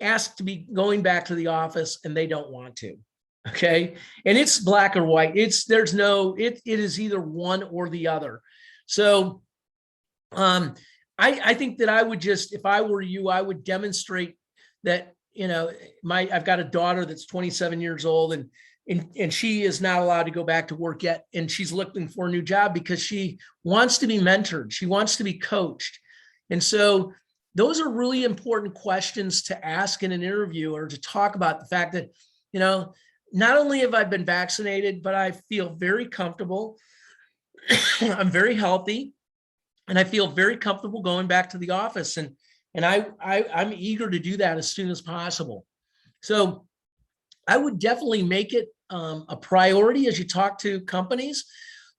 asked to be going back to the office and they don't want to. Okay. And it's black or white. It is either one or the other. So I think that I would just, if I were you, I would demonstrate that, you know, I've got a daughter that's 27 years old and she is not allowed to go back to work yet. And she's looking for a new job because she wants to be mentored. She wants to be coached. And so those are really important questions to ask in an interview or to talk about the fact that, you know, not only have I been vaccinated, but I feel very comfortable. I'm very healthy. And I feel very comfortable going back to the office, and I'm eager to do that as soon as possible. So I would definitely make it a priority as you talk to companies,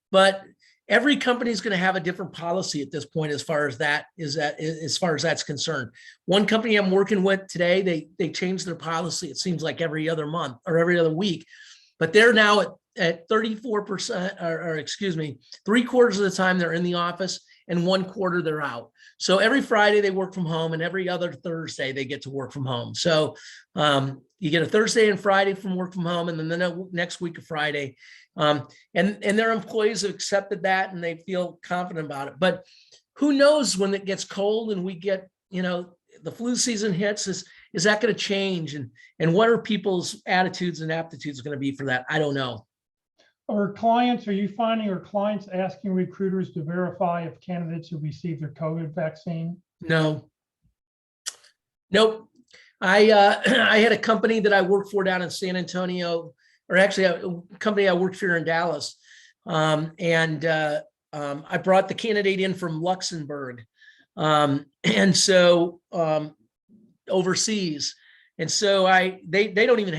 but every company is going to have a different policy at this point as far as that's concerned. One company I'm working with today, they changed their policy. It seems like every other month or every other week, but they're now at 34%, or excuse me, 3/4 of the time they're in the office and 1/4 they're out. So every Friday they work from home and every other Thursday they get to work from home. So you get a Thursday and Friday from work from home, and then the next week of Friday. And their employees have accepted that and they feel confident about it. But who knows when it gets cold and we get, you know, the flu season hits, is that going to change? And what are people's attitudes and aptitudes going to be for that? I don't know. Are you finding our clients asking recruiters to verify if candidates have received their COVID vaccine? No. Nope. I had a company that I worked for down in San Antonio, or actually a company I worked for here in Dallas. I brought the candidate in from Luxembourg. And so overseas. And so they didn't even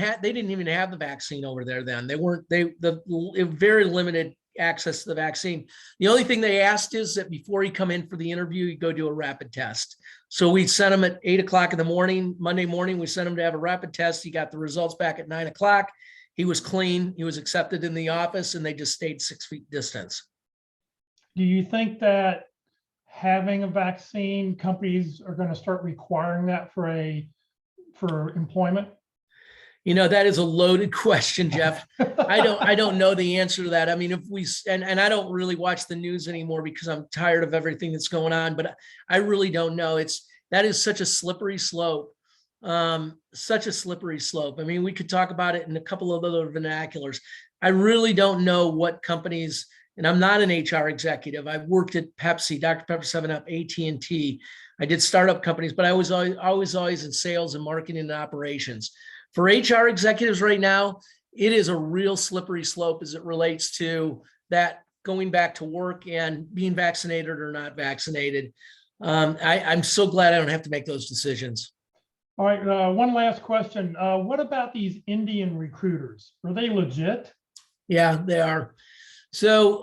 have the vaccine over there then. Very limited access to the vaccine. The only thing they asked is that before you come in for the interview, you go do a rapid test. So we sent him at 8 o'clock in the morning, Monday morning, we sent him to have a rapid test. He got the results back at 9 o'clock. He was clean. He was accepted in the office and they just stayed 6 feet distance. Do you think that having a vaccine, companies are going to start requiring that for employment? You know, that is a loaded question, Jeff. I don't know the answer to that. I mean, and I don't really watch the news anymore because I'm tired of everything that's going on, but I really don't know. That is such a slippery slope. Such a slippery slope. I mean, we could talk about it in a couple of other vernaculars. I really don't know what companies, and I'm not an HR executive. I've worked at Pepsi, Dr. Pepper 7-Up, AT&T. I did startup companies, but I was always in sales and marketing and operations. For HR executives right now, it is a real slippery slope as it relates to that going back to work and being vaccinated or not vaccinated. I'm so glad I don't have to make those decisions. All right, one last question. What about these Indian recruiters? Are they legit? Yeah, they are. So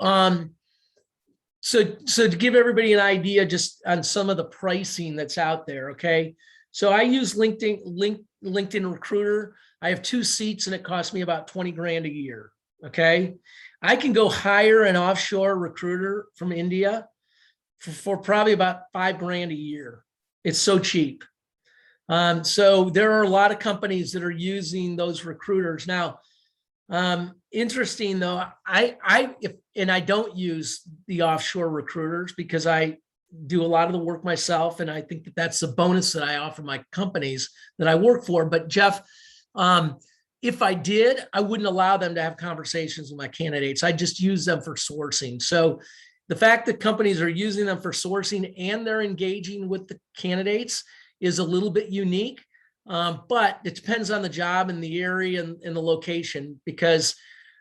to give everybody an idea just on some of the pricing that's out there, okay? So I use LinkedIn Recruiter. I have 2 seats and it costs me about 20 grand a year, okay? I can go hire an offshore recruiter from India for probably about 5 grand a year. It's so cheap. So there are a lot of companies that are using those recruiters. Now, interesting though, I don't use the offshore recruiters because I do a lot of the work myself. And I think that that's the bonus that I offer my companies that I work for. But Jeff, if I did, I wouldn't allow them to have conversations with my candidates. I just use them for sourcing. So the fact that companies are using them for sourcing and they're engaging with the candidates is a little bit unique. But it depends on the job and the area and the location, because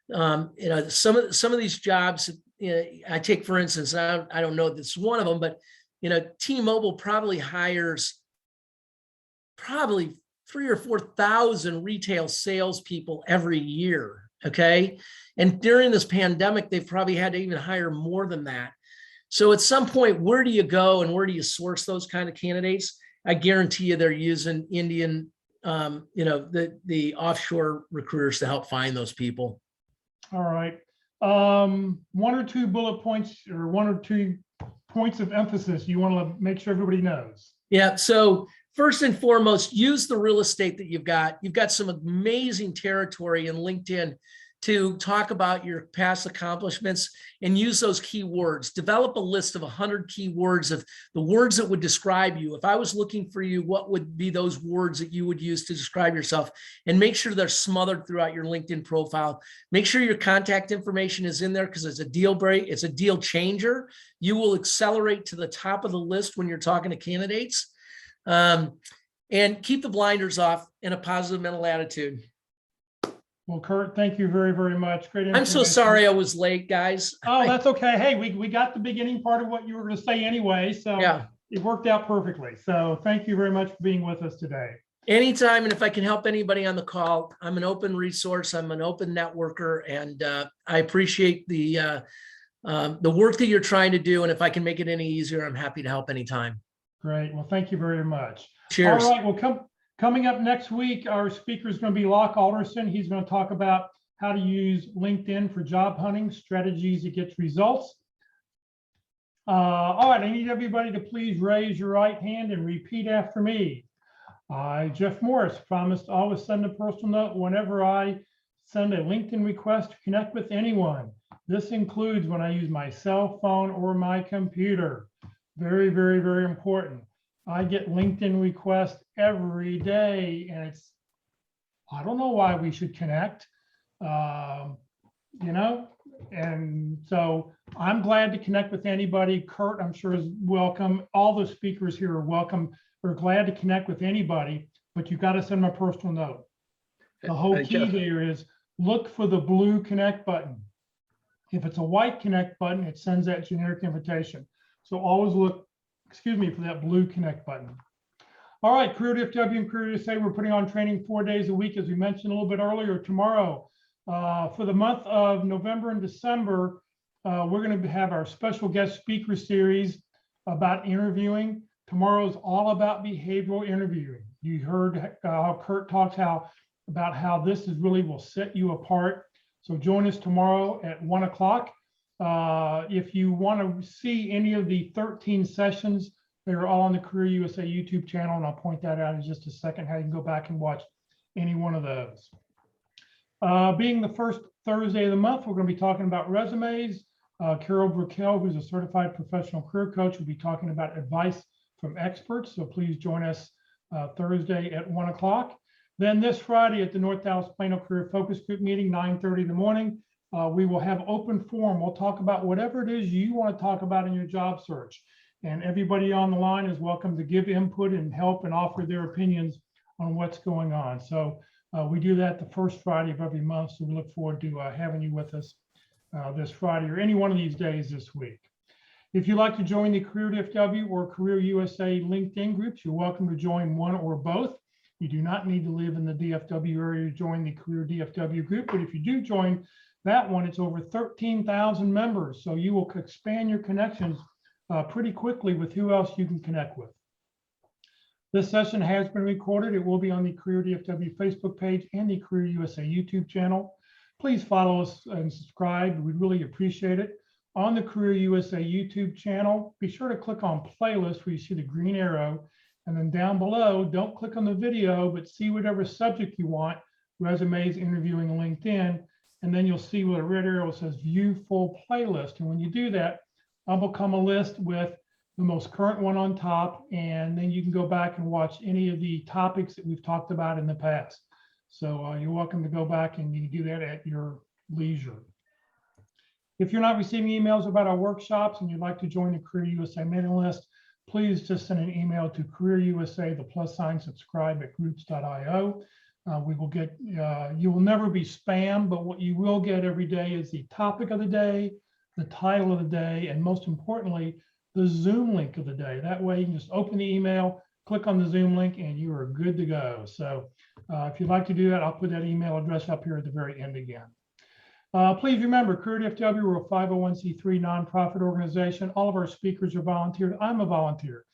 some of these jobs, I take, for instance, I don't know if this is one of them, but T-Mobile probably hires 3,000 or 4,000 retail salespeople every year. Okay. And during this pandemic, they've probably had to even hire more than that. So at some point, where do you go and where do you source those kind of candidates? I guarantee you they're using Indian, the offshore recruiters to help find those people. All right. One or two bullet points or one or two points of emphasis you want to make sure everybody knows. Yeah. So first and foremost, use the real estate that you've got. You've got some amazing territory in LinkedIn to talk about your past accomplishments and use those keywords. Develop a list of 100 keywords of the words that would describe you. If I was looking for you, what would be those words that you would use to describe yourself? And make sure they're smothered throughout your LinkedIn profile. Make sure your contact information is in there, because it's a deal break. It's a deal changer. You will accelerate to the top of the list when you're talking to candidates. And keep the blinders off and a positive mental attitude. Well, Kurt, thank you very, very much. Great I'm so information. sorry I was late, guys. Oh, that's okay. Hey, we got the beginning part of what you were going to say anyway, so Yeah. It worked out perfectly. So thank you very much for being with us today. Anytime, and if I can help anybody on the call, I'm an open resource. I'm an open networker, and I appreciate the work that you're trying to do. And if I can make it any easier, I'm happy to help anytime. Great. Well, thank you very much. Cheers. All right. Well, coming up next week, our speaker is going to be Locke Alderson. He's going to talk about how to use LinkedIn for job hunting, strategies that gets results. All right. I need everybody to please raise your right hand and repeat after me. I, Jeff Morris, promise to always send a personal note whenever I send a LinkedIn request to connect with anyone. This includes when I use my cell phone or my computer. Very, very, very important. I get LinkedIn requests every day, and I don't know why we should connect, and so I'm glad to connect with anybody. Kurt, I'm sure, is welcome. All the speakers here are welcome. We're glad to connect with anybody, but you've got to send my personal note. The whole key there is look for the blue connect button. If it's a white connect button, it sends that generic invitation. So always look, for that blue connect button. All right, Career DFW and Career USA, we're putting on training 4 days a week, as we mentioned a little bit earlier. Tomorrow, for the month of November and December, we're going to have our special guest speaker series about interviewing. Tomorrow is all about behavioral interviewing. You heard how Kurt talks about how this is really will set you apart. So join us tomorrow at 1 o'clock. If you want to see any of the 13 sessions, they're all on the Career USA YouTube channel, and I'll point that out in just a second, how you can go back and watch any one of those. Being the first Thursday of the month, we're going to be talking about resumes. Carol Brickell, who's a certified professional career coach, will be talking about advice from experts. So please join us Thursday at 1 o'clock. Then this Friday at the North Dallas Plano Career Focus Group meeting, 9:30 in the morning, we will have open forum. We'll talk about whatever it is you want to talk about in your job search. And everybody on the line is welcome to give input and help and offer their opinions on what's going on. So we do that the first Friday of every month. So we look forward to having you with us this Friday or any one of these days this week. If you'd like to join the Career DFW or Career USA LinkedIn groups, you're welcome to join one or both. You do not need to live in the DFW area to join the Career DFW group, but if you do join that one, it's over 13,000 members. So you will expand your connections pretty quickly with who else you can connect with. This session has been recorded. It will be on the Career DFW Facebook page and the Career USA YouTube channel. Please follow us and subscribe. We'd really appreciate it. On the Career USA YouTube channel, be sure to click on playlist where you see the green arrow. And then down below, don't click on the video, but see whatever subject you want, resumes, interviewing, LinkedIn. And then you'll see what a red arrow says view full playlist. And when you do that, I'll become a list with the most current one on top, and then you can go back and watch any of the topics that we've talked about in the past. So you're welcome to go back and you can do that at your leisure. If you're not receiving emails about our workshops and you'd like to join the Career USA mailing list, please just send an email to CareerUSA, the + subscribe at groups.io. We will get, you will never be spam, but what you will get every day is the topic of the day, the title of the day, and most importantly, the Zoom link of the day. That way you can just open the email, click on the Zoom link, and you are good to go. So if you'd like to do that, I'll put that email address up here at the very end again. Please remember, Career DFW, we're a 501c3 nonprofit organization. All of our speakers are volunteers. I'm a volunteer.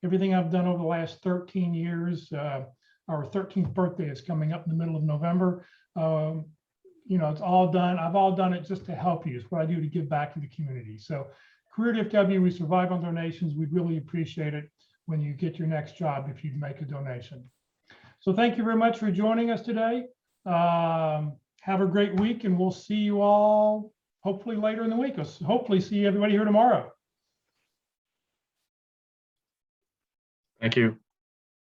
Everything I've done over the last 13 years, our 13th birthday is coming up in the middle of November. It's all done. I've all done it just to help you. It's what I do to give back to the community. So Career DFW, we survive on donations. We'd really appreciate it when you get your next job if you'd make a donation. So thank you very much for joining us today. Have a great week, and we'll see you all hopefully later in the week. Hopefully see everybody here tomorrow. Thank you.